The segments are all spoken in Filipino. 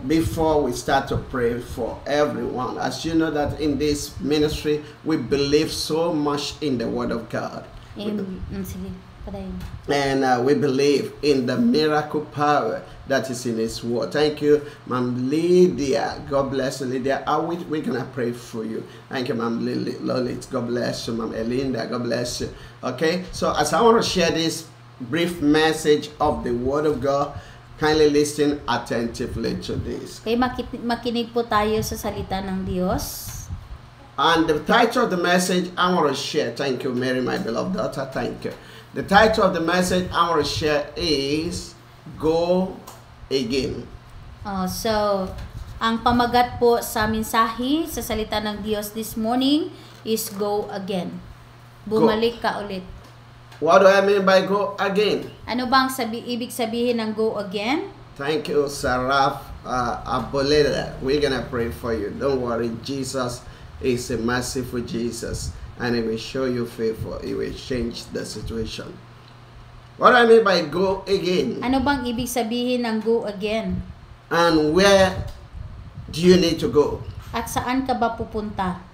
before we start to pray for everyone. As you know that in this ministry, we believe so much in the Word of God. And we believe in the miracle power that is in His Word. Thank you, Ma'am Lydia. God bless you, Lydia. We're going to pray for you. Thank you, Ma'am Lolit. God bless you, Ma'am Elinda. God bless you. Okay, so as I want to share this brief message of the Word of God, kindly listen attentively to this. Okay, makinig po tayo sa salita ng Diyos. And the title of the message I want to share, thank you, Mary, my beloved daughter, thank you. The title of the message I want to share is Go Again. So, ang pamagat po sa mensahe sa salita ng Diyos this morning is Go Again. Bumalik ka ulit. What do I mean by go again? Ano bang ibig sabihin ng go again? Thank you, Saraf Aboleda. We're gonna pray for you. Don't worry, Jesus is a merciful Jesus, and He will show you favor. He will change the situation. What do I mean by go again? Ano bang ibig sabihin ng go again? And where do you need to go? At saan ka ba pupunta?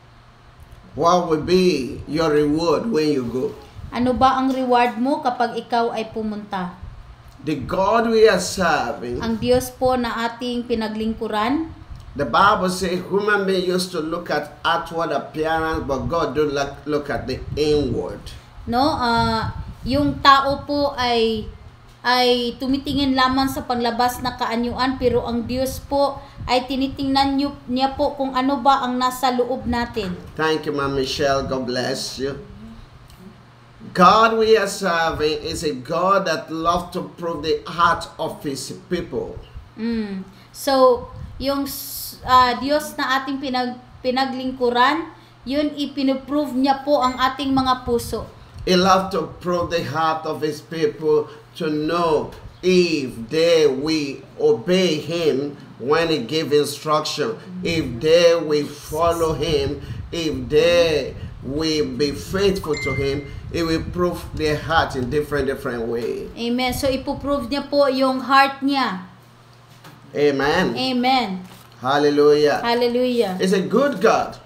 What will be your reward when you go? Ano ba ang reward mo kapag ikaw ay pumunta? The God we are serving, ang Diyos po na ating pinaglingkuran, the Bible says human beings used to look at outward appearance, but God don't look at the inward. No, yung tao po ay tumitingin lamang sa panglabas na kaanyuan, pero ang Diyos po ay tinitingnan niya po kung ano ba ang nasa loob natin. Thank you, Ma'am Michelle. God bless you. God we are serving is a God that loves to prove the heart of His people. So, yung Diyos na ating pinaglingkuran, yun ipinoprove niya po ang ating mga puso. He loves to prove the heart of His people to know if they will obey Him when He gives instruction, if they will follow Him, if they will be faithful to Him. It will prove their heart in different ways. Amen. So, ipoprove niya po yung heart niya. Amen. Amen. Hallelujah. Hallelujah. It's a good God.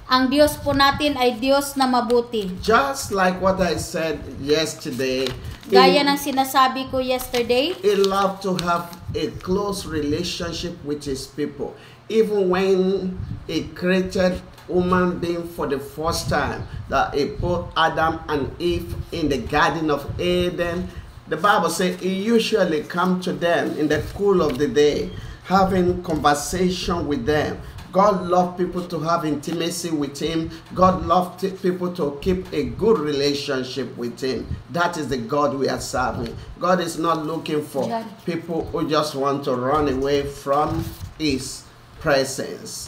Ang Diyos po natin ay Diyos na mabuti. Just like what I said yesterday. Gaya ng sinasabi ko yesterday. He loved to have a close relationship with His people. Even when He created human being for the first time, that He put Adam and Eve in the Garden of Eden, the Bible says He usually come to them in the cool of the day, having conversation with them. God loved people to have intimacy with Him. God loved people to keep a good relationship with Him. That is the God we are serving. God is not looking for people who just want to run away from His presence.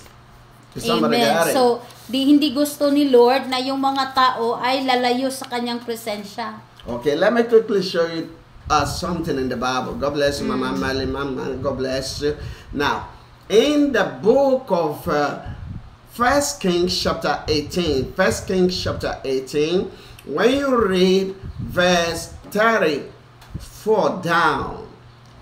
Amen. So, hindi gusto ni Lord na yung mga tao ay lalayo sa kanyang presensya. Okay, let me quickly show you something in the Bible. God bless you, Mama Mali, Mama. God bless you. Now, in the book of 1 Kings chapter 18, 1 Kings chapter 18, when you read verse 34 down,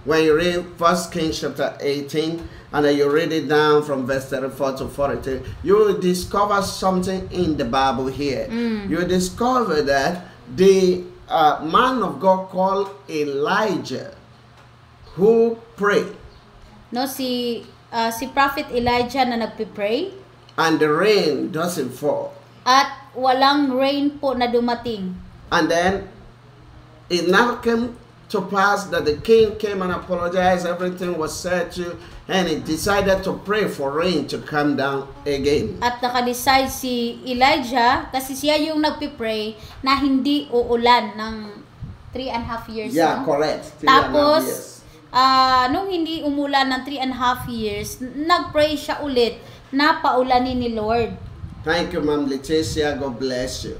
when you read 1 Kings chapter 18, and then you read it down from verse 34 to 42, you will discover something in the Bible here. You will discover that the man of God called Elijah, who prayed. No, si Prophet Elijah na nagpipray. And the rain doesn't fall. At walang rain po na dumating. And then it now came to pass that the king came and apologized. Everything was said to, and he decided to pray for rain to come down again. At naka-decide si Elijah kasi siya yung nagpipray na hindi uulan ng 3.5 years. Yeah, no? correct. Tapos, nung hindi umulan ng 3.5 years, nagpray siya ulit na paulanin ni Lord. Thank you, Ma'am Leticia. God bless you.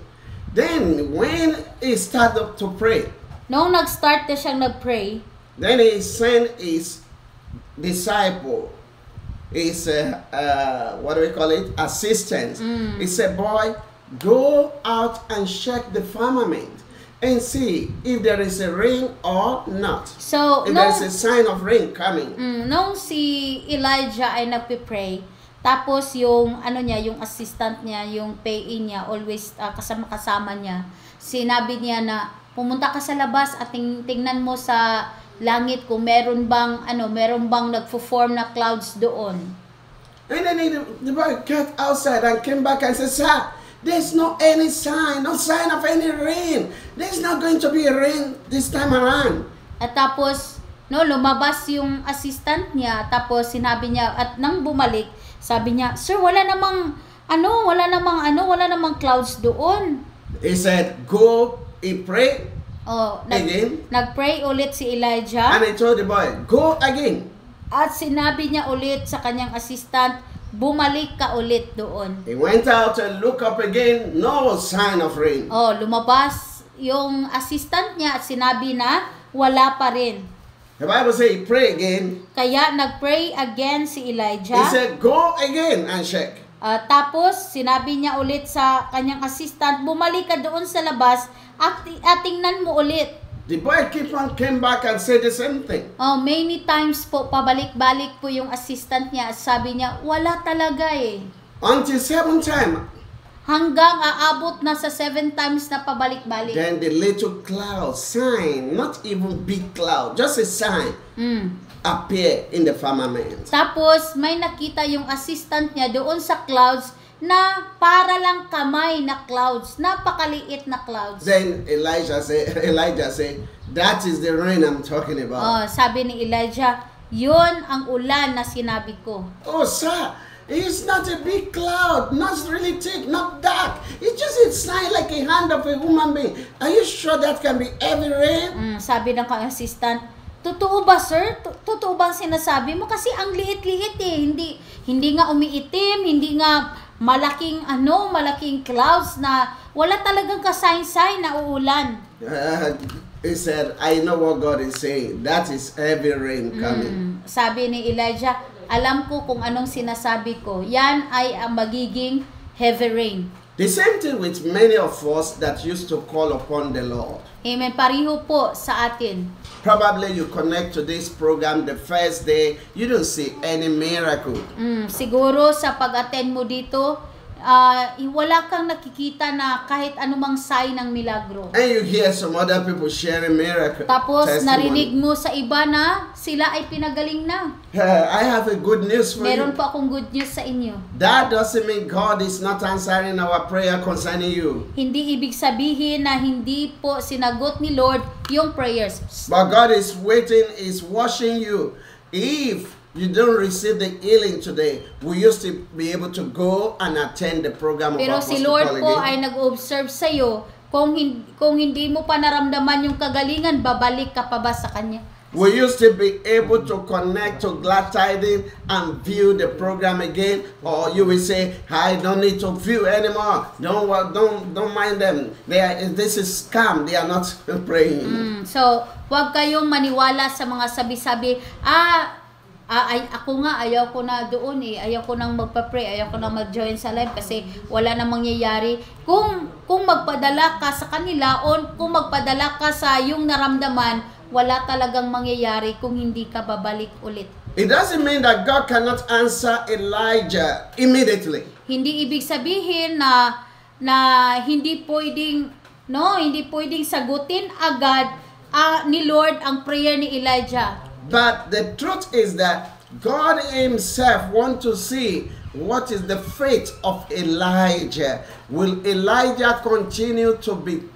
Then, when he started to pray, Noong nag-start na siyang nag-pray, then he sent his disciple, his, what do we call it, assistant. He said, boy, go out and check the firmament. and see if there is a rain or not. So, If there is a sign of rain coming. nung si Elijah ay nagpe-pray, tapos yung yung assistant niya, yung PA niya, always kasama-kasama niya, sinabi niya na pumunta ka sa labas at tingnan mo sa langit kung meron bang nagfo-form na clouds doon. And then the boy got outside and came back and said, "Sir, there's no sign of any rain. There's not going to be a rain this time around." At tapos, lumabas yung assistant niya, tapos sinabi niya, at nang bumalik, sabi niya, "Sir, wala namang clouds doon." He said, "Go and pray." Again. Nag-pray ulit si Elijah. And he told the boy, "Go again." At sinabi niya ulit sa kanyang assistant, bumalik ka ulit doon. He went out and looked up again, no sign of rain. Lumabas yung assistant niya at sinabi na wala pa rin. The Bible says, "Pray again." Kaya nag-pray again si Elijah. He said, "Go again and check." Tapos, sinabi niya ulit sa kanyang assistant, bumalik ka doon sa labas at tingnan mo ulit. The boy came back and said the same thing. Many times po, pabalik-balik po yung assistant niya at sabi niya, wala talaga eh. Until 7 times. Hanggang aabot na sa 7 times na pabalik-balik. Then the little cloud, sign, not even big cloud, just a sign, appear in the firmament. Tapos, may nakita yung assistant niya doon sa clouds na para lang kamay na clouds, napakaliit na clouds. Then Elijah said, "That is the rain I'm talking about." Sabi ni Elijah, yun ang ulan na sinabi ko. "Oh, sir, it's not a big cloud, not really thick, not dark. It's just a sign like a hand of a human being. Are you sure that can be heavy rain?" Sabi ng assistant, totoo ba, sir? Totoo ba ang sinasabi mo? Kasi ang liit-liit eh. Hindi nga umiitim, hindi nga malaking clouds na wala talagang ka-sign na uulan. He said, "I know what God is saying. That is heavy rain coming." Sabi ni Elijah, alam ko kung anong sinasabi ko. Yan ay ang magiging heavy rain. The same thing with many of us that used to call upon the Lord. Amen. Pariho po sa atin. Probably you connect to this program the first day, you don't see any miracle. Siguro sa pag-attend mo dito, wala kang nakikita na kahit anumang sign ng milagro. And you hear some other people sharing miracle. Tapos testimony. narinig mo sa iba na sila ay pinagaling na. I have a good news for Meron you. po akong good news sa inyo. That doesn't mean God is not answering our prayer concerning you. Hindi ibig sabihin na hindi po sinagot ni Lord yung prayers. But God is waiting, is watching you. If you don't receive the healing today, we used to be able to go and attend the program of Pero Apostle si Lord Paul po again. ay nag-observe sa iyo. Kung hindi mo pa naramdaman yung kagalingan, babalik ka pa ba sa Kanya? We used to be able to connect to Glad Tidings and view the program again, or you will say, "I don't need to view anymore. Don't mind them. This is scam. They are not praying." So, huwag kayong maniwala sa mga sabi-sabi, ako nga, ayaw ko na doon eh. Ayaw ko nang magpa-pray, ayaw ko nang mag-join sa live kasi wala nang mangyayari. Kung magpadala ka sa kanila o kung magpadala ka sa yung naramdaman, wala talagang mangyayari kung hindi ka babalik ulit. It doesn't mean that God cannot answer Elijah immediately. Hindi ibig sabihin na hindi pwedeng sagutin agad ni Lord ang prayer ni Elijah. But the truth is that God himself wants to see what is the fate of Elijah. Will Elijah continue to be,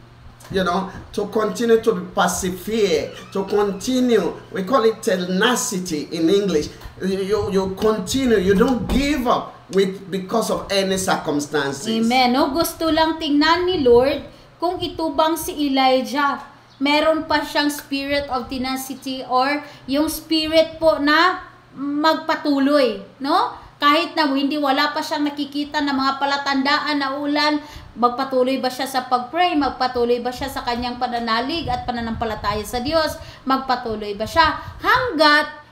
to continue to be persevere, to continue, we call it tenacity in English. You continue, you don't give up because of any circumstances. Amen. Gusto lang tingnan ni Lord kung ito bang si Elijah meron pa siyang spirit of tenacity or yung spirit po na magpatuloy, no? Kahit na wala pa siyang nakikita na mga palatandaan na ulan, magpatuloy ba siya sa pag-pray, magpatuloy ba siya sa kanyang pananalig at pananampalataya sa Diyos, magpatuloy ba siya hanggat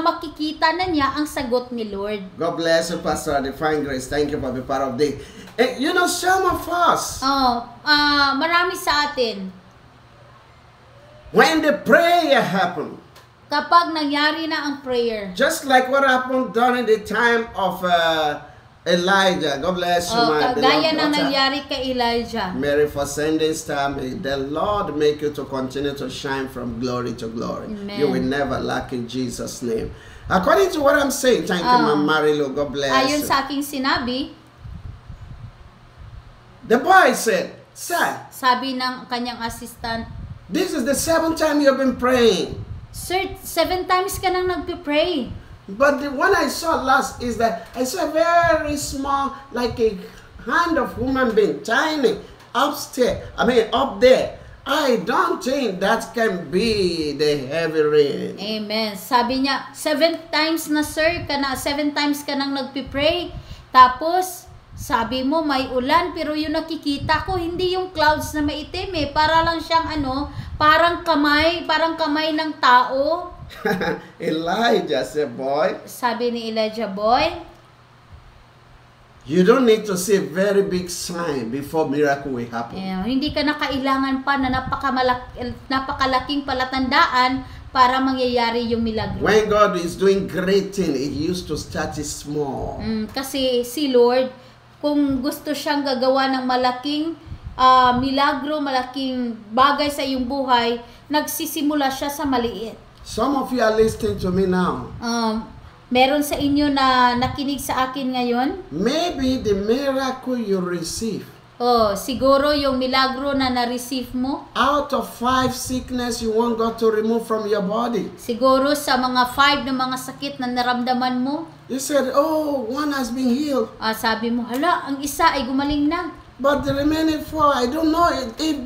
makikita na niya ang sagot ni Lord. God bless you, Pastor Divine Grace. Thank you for being part of this. Some of us, marami sa atin. When the prayer happened, kapag nangyari na ang prayer, just like what happened during the time of Elijah. God bless you, my gaya beloved ng daughter. nangyari kay Elijah. Mary, for Sunday's time, may the Lord make you to continue to shine from glory to glory. Amen. You will never lack in Jesus' name. According to what I'm saying, thank you, Ma'am Marilo. God bless Ayon you. sa aking sinabi, The boy said, Sir, sabi ng kanyang assistant, this is the 7th time you've been praying. Sir, 7 times ka nang nagpe-pray. But the one I saw last is that I saw a very small, like a hand of human being, tiny, up there. I don't think that can be the heavy rain. Amen. Sabi niya, 7 times na sir, 7 times ka nang nagpe-pray. Tapos, sabi mo may ulan, pero yung nakikita ko, hindi yung clouds na maitim eh. Para lang siyang parang kamay ng tao. Elijah said, boy, Sabi ni Elijah, boy, you don't need to see a very big sign before miracle will happen. hindi ka na kailangan pa na napakalaking palatandaan para mangyayari yung milagro. When God is doing great things, it used to start it small. Kasi si Lord, kung gusto siyang gagawa ng malaking milagro, malaking bagay sa iyong buhay, nagsisimula siya sa maliit. Some of you are listening to me now. Meron sa inyo na nakinig sa akin ngayon? Maybe the miracle you receive, Siguro yung milagro na na-receive mo, out of 5 sickness you want God to remove from your body. siguro sa mga 5 na mga sakit na naramdaman mo, You said, oh, 1 has been healed. sabi mo, hala, ang isa ay gumaling na. But the remaining 4, I don't know if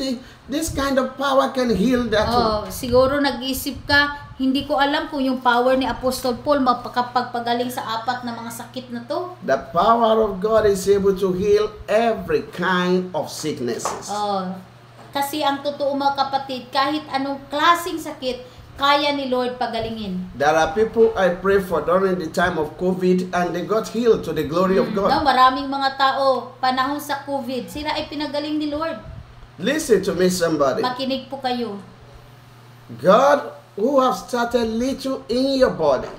this kind of power can heal that one. Siguro nag-isip ka, hindi ko alam kung yung power ni Apostol Paul makapagpagaling sa 4 na mga sakit na to. The power of God is able to heal every kind of sicknesses. Kasi ang totoo mga kapatid, kahit anong klaseng sakit, kaya ni Lord pagalingin. There are people I pray for during the time of COVID and they got healed to the glory of God. Maraming mga tao, panahon sa COVID, sila ay pinagaling ni Lord. Listen to me, somebody. Makinig po kayo. God who have started little in your body.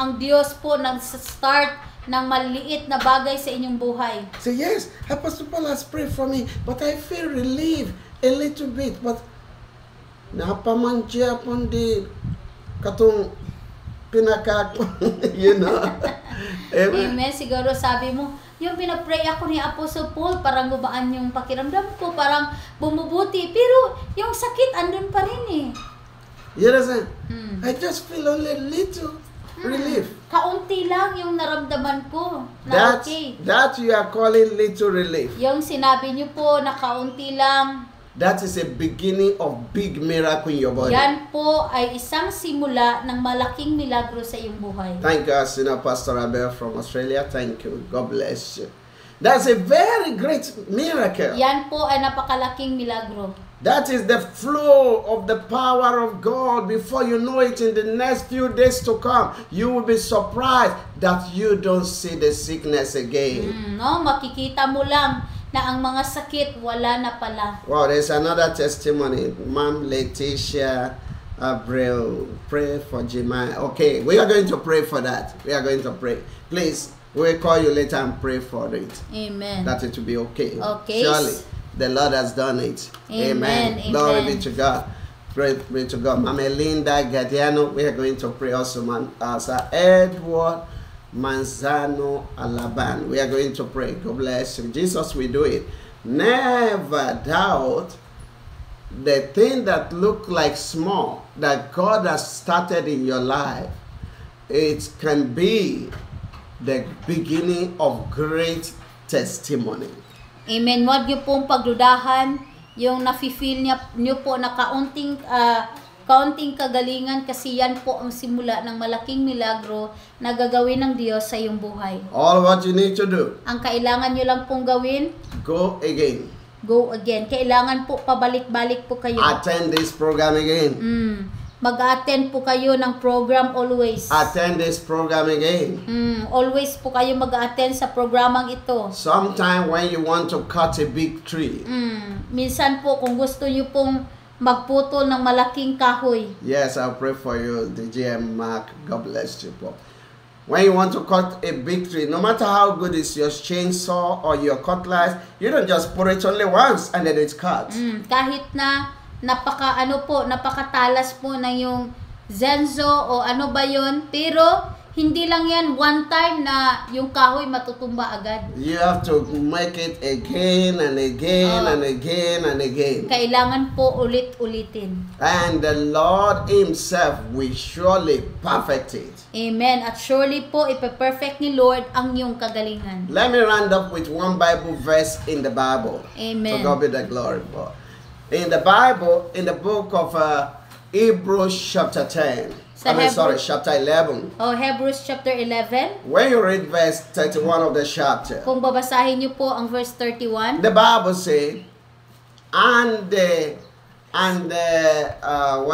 Ang Diyos po nag-start ng maliit na bagay sa inyong buhay. Say, yes, Apostle Paul has prayed for me, but I feel relieved a little bit. But napamantya pon di katong pinaka, you know. Amen. Siguro sabi mo, yung pinapray ako ni Apostle Paul, parang gumaan yung pakiramdam ko, parang bumubuti. Pero yung sakit andun pa rin eh. You understand? I just feel only a little relief. Kaunti lang yung naramdaman ko na okay. That you are calling little relief. Yung sinabi niyo po na kaunti lang, that is a beginning of big miracle in your body. yan po ay isang simula ng malaking milagro sa iyong buhay. Thank you, Senior Pastor Abel from Australia. Thank you. God bless you. That's a very great miracle. Yan po ay napakalaking milagro. That is the flow of the power of God. Before you know it, in the next few days to come, you will be surprised that you don't see the sickness again. Makikita mo lang na ang mga sakit wala na pala. Wow, there's another testimony. Ma'am Leticia Abreu, pray for Jemima. Okay, we are going to pray for that. We are going to pray. Please, we'll call you later and pray for it. Amen. That it will be okay. Okay. Surely, the Lord has done it. Amen. Glory Amen. be to God. Praise be to God. Mama Linda Gadiano, we are going to pray also. Sir Edward Manzano Alaban. We are going to pray. God bless you. Jesus will do it. Never doubt the thing that look like small that God has started in your life. It can be the beginning of great testimony. Amen. Huwag niyo pong pagdudahan yung nafe-feel niyo po na kaunting kagalingan kasi yan po ang simula ng malaking milagro na gagawin ng Diyos sa iyong buhay. All what you need to do, Ang kailangan niyo lang pong gawin, go again. go again. Kailangan po pabalik-balik po kayo. Attend this program again. Mag-attend po kayo ng program always. Attend this program again. Always po kayo mag-attend sa programang ito. Sometime when you want to cut a big tree, Minsan po kung gusto niyo pong magputol ng malaking kahoy. Yes, I'll pray for you, DJ and Mark. God bless you, Paul. When you want to cut a big tree, no matter how good is your chainsaw or your cutlass, you don't just put it only once and then it's cut. Kahit na napakatalas po na yung Zenzo o ano ba yun, pero hindi lang yan one time na yung kahoy matutumba agad. You have to make it again and again and again and again. Kailangan po ulit-ulitin. And the Lord Himself will surely perfect it. Amen. At surely po, ipe-perfect ni Lord ang iyong kagalingan. Let me round up with one Bible verse in the Bible. Amen. To God be the glory. In the Bible, in the book of Hebrews chapter 10. Chapter 11. Hebrews chapter 11. When you read verse 31 of the chapter, kung babasahin niyo po ang verse 31, the Bible says, what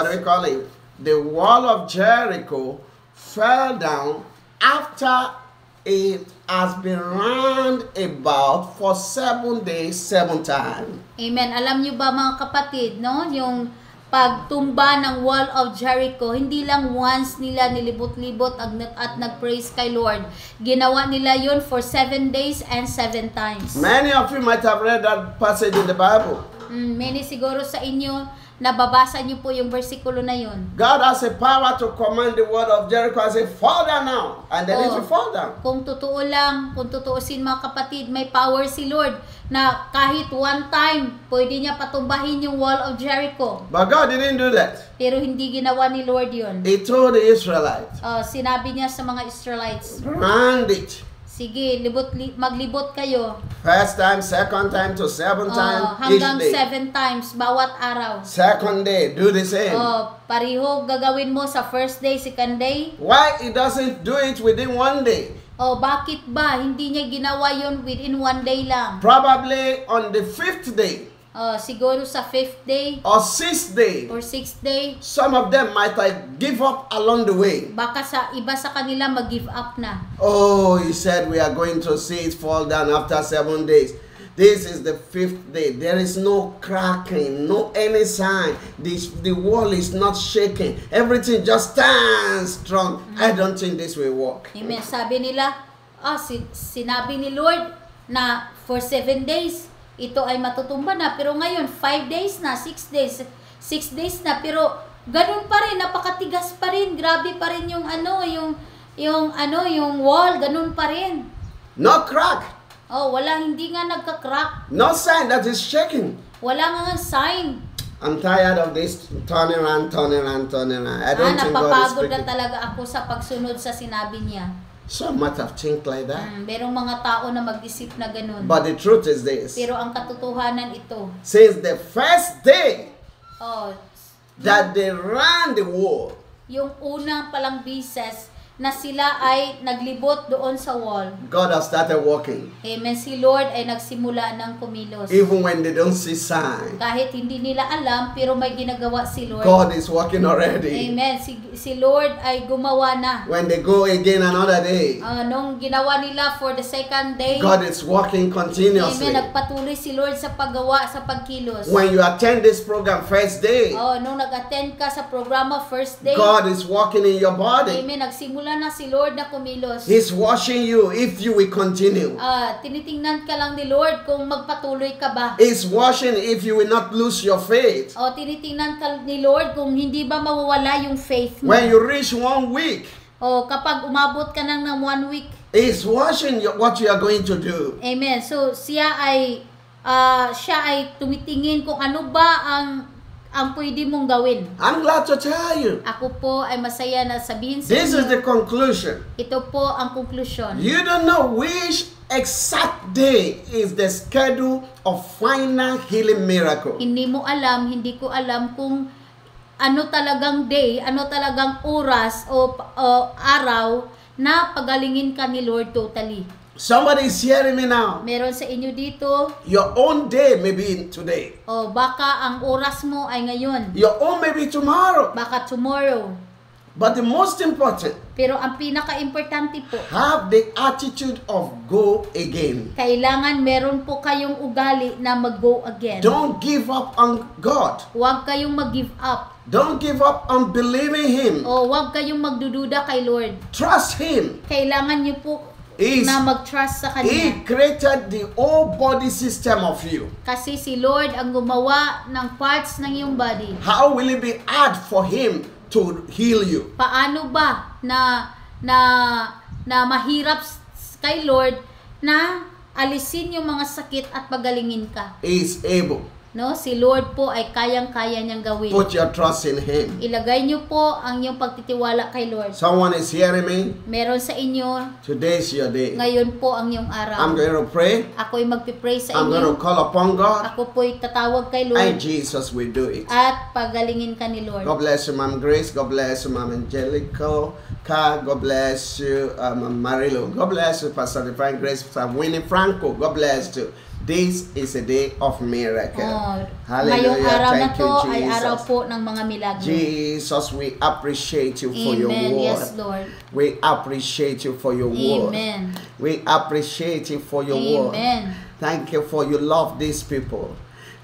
do we call it? The wall of Jericho fell down after it has been round about for 7 days, 7 times. Amen. Alam niyo ba mga kapatid, no? Yung pagtumba ng wall of Jericho, hindi lang once nila nilibot-libot at nag-praise kay Lord. Ginawa nila yun for 7 days and 7 times. Many of you might have read that passage in the Bible. Many siguro sa inyo, nababasa niyo po yung versikulo na yun. God has a power to command the wall of Jericho and say, fall down now. And then it will fall down. Kung tutuusin mga kapatid, may power si Lord na kahit one time, pwede niya patumbahin yung wall of Jericho. But God didn't do that. Pero hindi ginawa ni Lord yun. He told the Israelites, sinabi niya sa mga Israelites, round it. Sige, maglibot kayo. First time, second time to 7 times hanggang each day. 7 times bawat araw. Second day, do the same. Pareho gagawin mo sa first day, second day. Why he doesn't do it within 1 day? Bakit ba hindi niya ginawa yun within 1 day lang? Probably on the 5th day. Siguro sa 5th day or 6th day. Or 6th day. Some of them might give up along the way. Baka sa iba sa kanila mag-give up na. Oh, he said we are going to see it fall down after 7 days. This is the 5th day. There is no cracking, no any sign. The wall is not shaking. Everything just stands strong. I don't think this will work. Amen. Sabi nila, sinabi ni Lord na for 7 days, ito ay matutumba na. Pero ngayon, 5 days na, 6 days. 6 days na. Pero ganun pa rin, napakatigas pa rin. Grabe pa rin yung yung wall. Ganun pa rin. No crack. Hindi nga nagka-crack. No sign that is shaking. Wala nga sign. I'm tired of this turning around. I don't think God is napapagod na speaking. talaga ako sa pagsunod sa sinabi niya. Some might have think like that. Merong mga tao na mag-isip na ganun. But the truth is this. Pero ang katotohanan ito. Since the first day that they ran the wall, yung unang palang bises na sila ay naglibot doon sa wall. God has started working. Amen. Si Lord ay nagsimula ng kumilos. Even when they don't see sign, Kahit hindi nila alam, pero may ginagawa si Lord. God is working already. Amen. Si Lord ay gumawa na. When they go again another day, Nung ginawa nila for the second day, God is working continuously. Amen. Nagpatuloy si Lord sa paggawa, sa pagkilos. When you attend this program first day, Nung nag-attend ka sa programa first day, God is working in your body. Amen. Nagsimula na si Lord na kumilos. He's washing you if you will continue. Tinitingnan ka lang ni Lord kung magpatuloy ka ba. He's washing if you will not lose your faith. Tinitingnan ka ni Lord kung hindi ba mawawala yung faith mo. When you reach 1 week, kapag umabot ka ng 1 week, He's washing what you are going to do. Amen. So siya ay tumitingin kung ano ba ang pwede mong gawin. I'm glad to tell you. Ako po ay masaya na sabihin sa This is the inyo. conclusion. Ito po ang konklusyon. You don't know which exact day is the schedule of final healing miracle. Hindi ko alam kung ano talagang day, ano talagang oras o araw na pagalingin ka ni Lord totally. Somebody is hearing me now. Meron sa inyo dito, Your own day may be today. baka ang oras mo ay ngayon. Your own may be tomorrow. Baka tomorrow. But the most important, Pero ang pinaka-importante po, have the attitude of go again. kailangan meron po kayong ugali na mag-go again. Don't give up on God. Huwag kayong mag-give up. Don't give up on believing Him. O huwag kayong magdududa kay Lord. Trust Him. Kailangan niyo po He's- na mag-trust sa He Kanya. created the whole body system of you. Kasi si Lord ang gumawa ng parts ng iyong body. How will it be hard for Him to heal you? Paano ba na mahirap kay Lord na alisin yung mga sakit at pagalingin ka? He is able. No, si Lord po ay kayang-kaya niyang gawin. Put your trust in Him. Ilagay niyo po ang iyong pagtitiwala kay Lord. Someone is hearing me? Meron sa inyo, Today's your day. ngayon po ang iyong araw. I'm going to pray. Ako'y magpipray sa I'm going to inyo. call upon God. Ako po'y tatawag kay And Lord Jesus will do it. at pagalingin ka ni Lord. God bless you, Ma'am Grace. God bless you, Ma'am Angelico. God bless you, Ma'am Marilu. God bless you, Pastor Divine Grace, Pastor Winnie Franco. God bless you. This is a day of miracle. Oh, Hallelujah. ngayong araw na Thank to you, ay Jesus. araw po ng mga milagro. Jesus, we appreciate you for your Amen. word. Yes, Lord. We appreciate you for your word. Amen. We appreciate you for your word. Amen. Thank you for you love these people.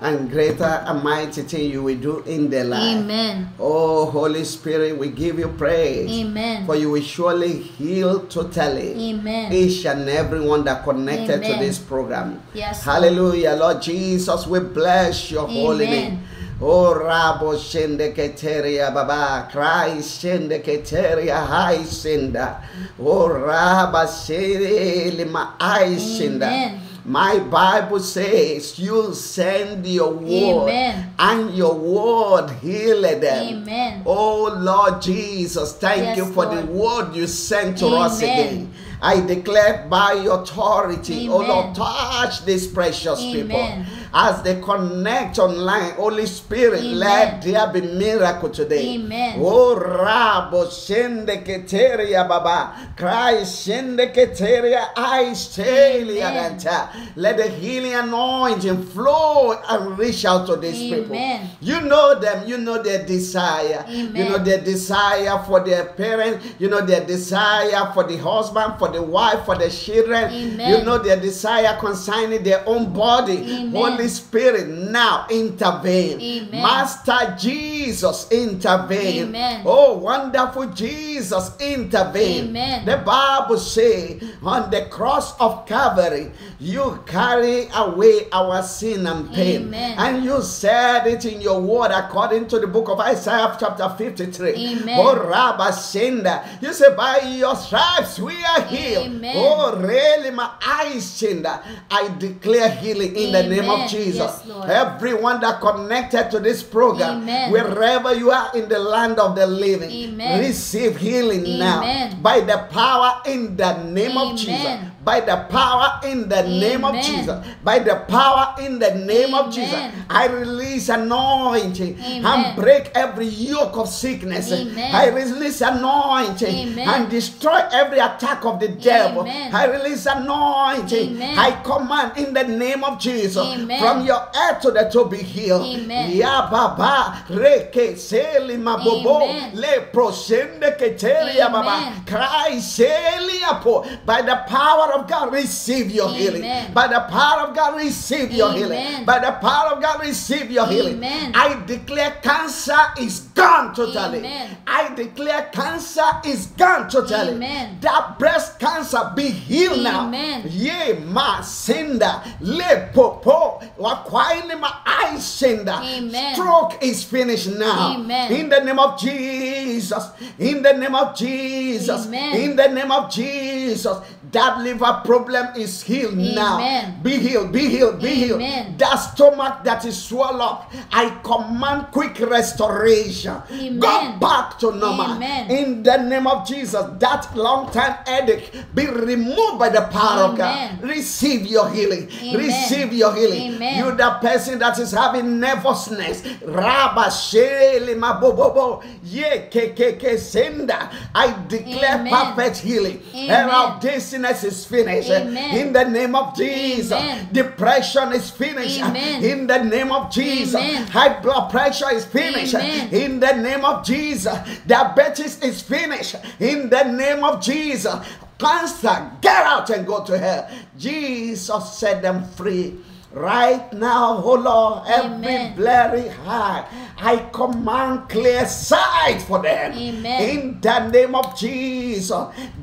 And greater and mighty thing you will do in their life. Amen. Oh, Holy Spirit, we give you praise. Amen. For you will surely heal totally Amen. each and everyone that connected to Amen. this program. Yes, Hallelujah. Lord Jesus, we bless your holy Amen. name. Oh, Rabo Shende Keteria Baba, Christ Shende Keteria Hai Senda. Oh, Rabba Shede Lima Ai Senda. Amen. My Bible says you send your word Amen. and your word healed them. Amen. Oh Lord Jesus, thank Yes, you for the Lord. word you sent to us Amen. again. I declare by your authority, oh Lord, Amen. touch these precious people. Amen. As they connect online, Holy Spirit, Amen. let there be miracle today. Amen. Oh Rabo Shende Keteria Baba, Christ Shende Keteria Aistelia Amen. Danta. Let the healing anointing flow and reach out to these people. Amen. You know them, you know their desire. Amen. You know their desire for their parents, you know their desire for the husband, for the wife, for the children. Amen. You know their desire concerning their own body. Amen. Holy Spirit, now intervene. Amen. Master Jesus, intervene. Amen. Oh, wonderful Jesus, intervene. Amen. The Bible says on the cross of Calvary, you carry away our sin and pain. Amen. And you said it in your word according to the book of Isaiah chapter 53. Amen. Oh, Rabba Shinda. You say, by your stripes we are healed. Amen. Oh, really, my eyes, Shinda. I declare healing in the name of Amen. Jesus. Yes, Lord. Everyone that connected to this program, Amen. wherever you are in the land of the living, Amen. receive healing now Amen. by the power in the name of Amen. Jesus. By the power in the name of Amen. Jesus. By the power in the name of Jesus. Amen. I release anointing Amen. and break every yoke of sickness. Amen. I release anointing Amen. and destroy every attack of the devil. Amen. I release anointing. Amen. I command in the name of Jesus Amen. from your head to the toe be healed. Amen. Ya baba reke seli mabobo Amen. le prosende keteria baba Amen. cry seli apo. By the power of God, receive your healing. Amen. By the power of God, receive your healing. Amen. By the power of God, receive your healing. Amen. I declare cancer is gone totally. Amen. I declare cancer is gone totally. Amen. That breast cancer be healed now. Amen. Ye ma senda le popo wakwaile ma I senda. Amen. Stroke is finished now. Amen. In the name of Jesus. In the name of Jesus. Amen. In the name of Jesus. That liver problem is healed now. Amen. Be healed, be healed, be healed. Amen. That stomach that is swollen up, I command quick restoration. Amen. Go back to normal. Amen. In the name of Jesus, that long time headache be removed by the power of God. Amen. Receive your healing. Amen. Receive your healing. Amen. You the person that is having nervousness. Rabba sheli mabobobo ye ke senda. I declare Amen. perfect healing. Amen. And of this laziness is finished. Amen. In the name of Jesus. Amen. Depression is finished. Amen. In the name of Jesus. Amen. High blood pressure is finished. Amen. In the name of Jesus. Diabetes is finished. In the name of Jesus. Cancer, get out and go to hell. Jesus set them free. Right now, oh Lord, every Amen. blurry eye, I command clear sight for them. Amen. In the name of Jesus,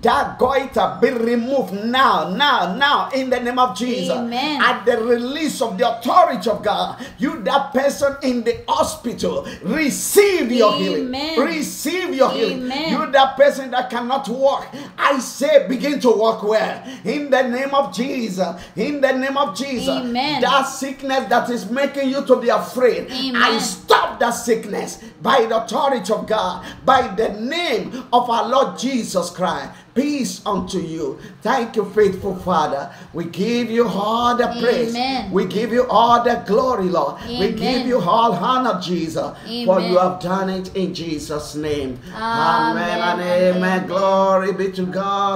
that goiter be removed now, in the name of Jesus. Amen. At the release of the authority of God, you, that person in the hospital, receive your healing. Amen. Receive your healing. Amen. You, that person that cannot walk, I say, begin to walk well. In the name of Jesus. In the name of Jesus. Amen. That sickness that is making you to be afraid, Amen. I stop that sickness by the authority of God, by the name of our Lord Jesus Christ. Peace unto you. Thank you, faithful Father. We give you all the praise. Amen. We give you all the glory, Lord. We Amen. give you all honor, Jesus, for Amen. you have done it in Jesus' name. Amen. Amen and amen. Glory be to God.